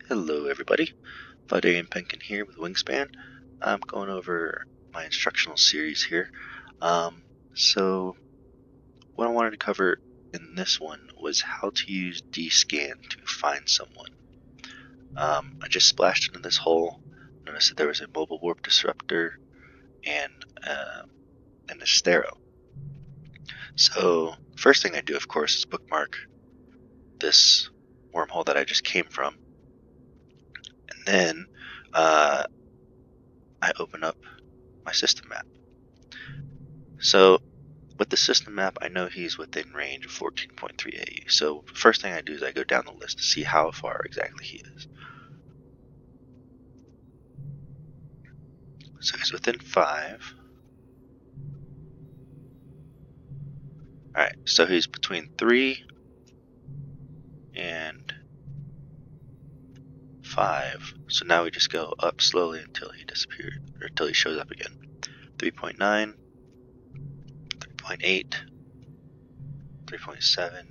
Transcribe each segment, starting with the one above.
Hello everybody, Valdaryan Penken here with WiNGSPAN. I'm going over my instructional series here. So what I wanted to cover in this one was how to use DScan to find someone. I just splashed into this hole, noticed that there was a mobile warp disruptor and a stero. So first thing I do, of course, is bookmark this wormhole that I just came from. And then I open up my system map. So with the system map, I know he's within range of 14.3 AU. So first thing I do is I go down the list to see how far exactly he is. So he's within 5. Alright, so he's between 3 and 5. So now we just go up slowly until he disappears, or until he shows up again. 3.9, 3.8, 3.7,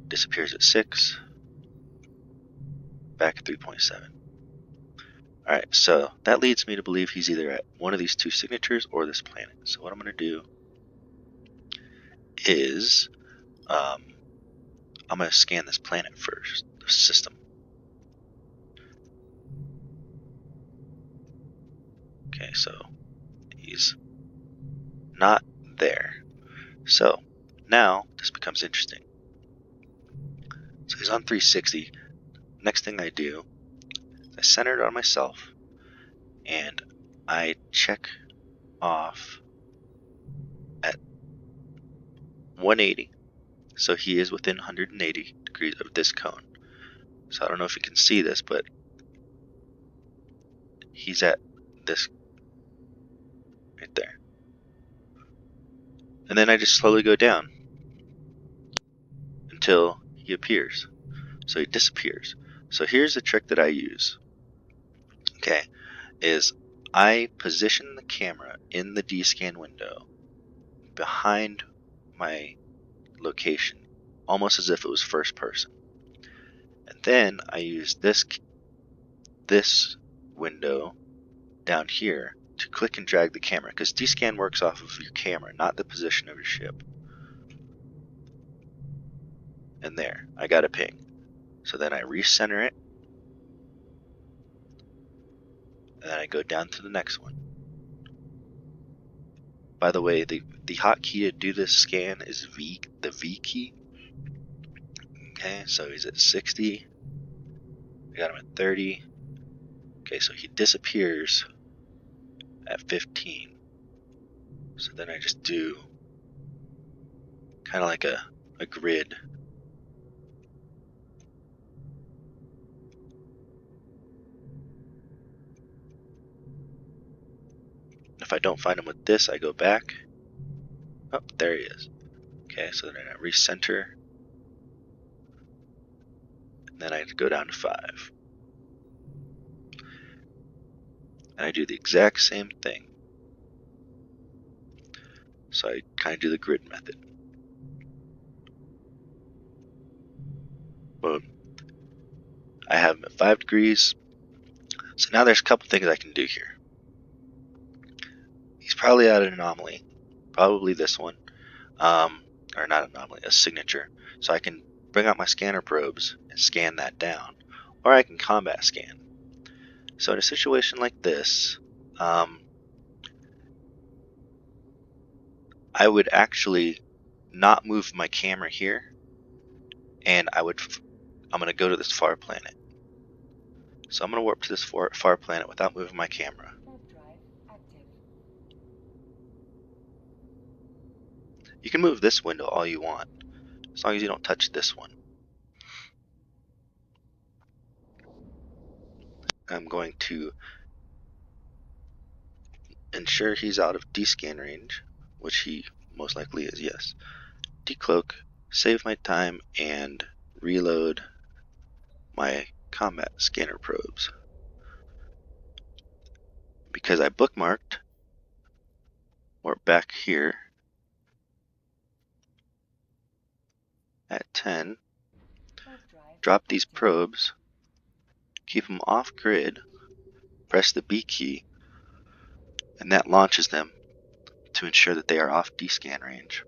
disappears at 6, back at 3.7. Alright, so that leads me to believe he's either at one of these two signatures or this planet. So what I'm going to do is I'm going to scan this planet first, the system. Okay, so he's not there. So now this becomes interesting. So he's on 360. Next thing I do is I center it on myself and I check off at 180. So he is within 180 degrees of this cone. So I don't know if you can see this, but he's at this right there. And then I just slowly go down until he appears. So he disappears. So here's the trick that I use. Okay, is I position the camera in the DScan window behind my location, almost as if it was first person. And then I use this window down here to click and drag the camera, because DScan works off of your camera, not the position of your ship. And there, I got a ping. So then I recenter it, and then I go down to the next one. By the way, the hotkey to do this scan is the V key. Okay, so he's at 60. I got him at 30. Okay, so he disappears at 15. So then I just do kind of like a grid. If I don't find him with this, I go back. Oh, there he is. Okay, so then I recenter. And then I go down to 5. And I do the exact same thing. So I kind of do the grid method. Boom. I have him at 5 degrees. So now there's a couple things I can do here. He's probably at an anomaly. Probably this one. Or not anomaly, a signature. So I can bring out my scanner probes and scan that down. Or I can combat scan. So in a situation like this, I would actually not move my camera here, and I'm going to go to this far planet. So I'm going to warp to this far planet without moving my camera. You can move this window all you want, as long as you don't touch this one. I'm going to ensure he's out of D-scan range, which he most likely is, yes. Decloak, save my time, and reload my combat scanner probes. Because I bookmarked, warp back here at 10, drop these probes, keep them off grid, press the B key, and that launches them to ensure that they are off D-scan range.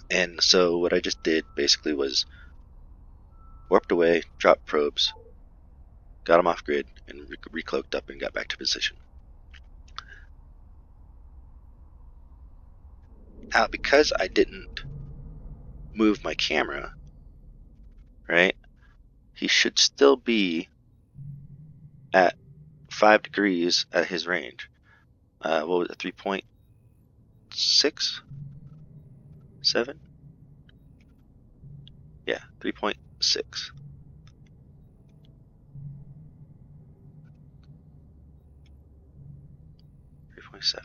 And so what I just did basically was warped away, dropped probes, got them off grid, and recloaked up and got back to position. Now, because I didn't move my camera, right, he should still be at 5 degrees at his range. What was it, 3.6? 7? Yeah, 3.6. 3.7.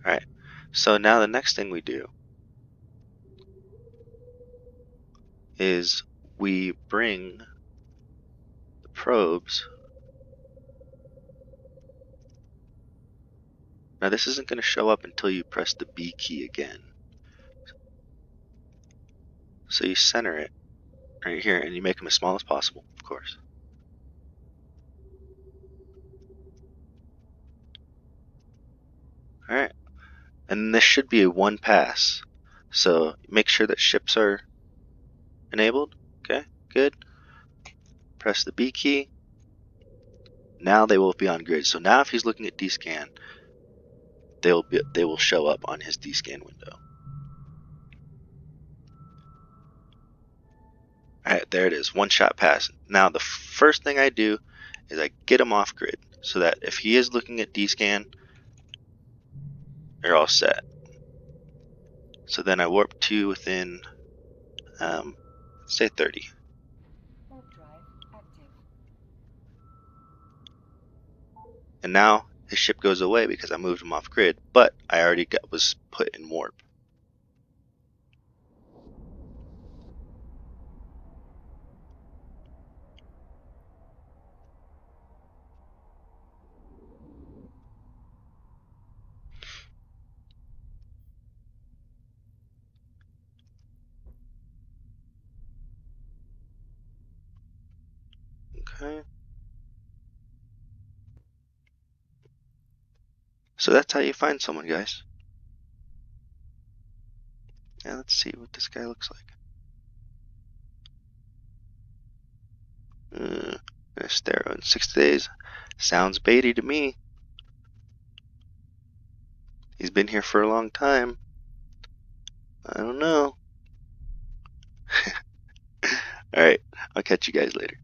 Alright, so now the next thing we do is we bring the probes. Now this isn't going to show up until you press the B key again. So you center it right here and you make them as small as possible, of course. Alright, and this should be a one pass. So make sure that ships are enabled. Okay, good. Press the B key. Now they will be on grid. So now if he's looking at D-scan, they will show up on his D-scan window. Alright, there it is. One shot pass. Now the first thing I do is I get him off grid so that if he is looking at D-scan, they're all set. So then I warp to within, say 30. And now his ship goes away because I moved him off grid, but I already was put in warp. Okay. So that's how you find someone, guys. Now let's see what this guy looks like. Stero in 6 days. Sounds baity to me. He's been here for a long time. I don't know. Alright, I'll catch you guys later.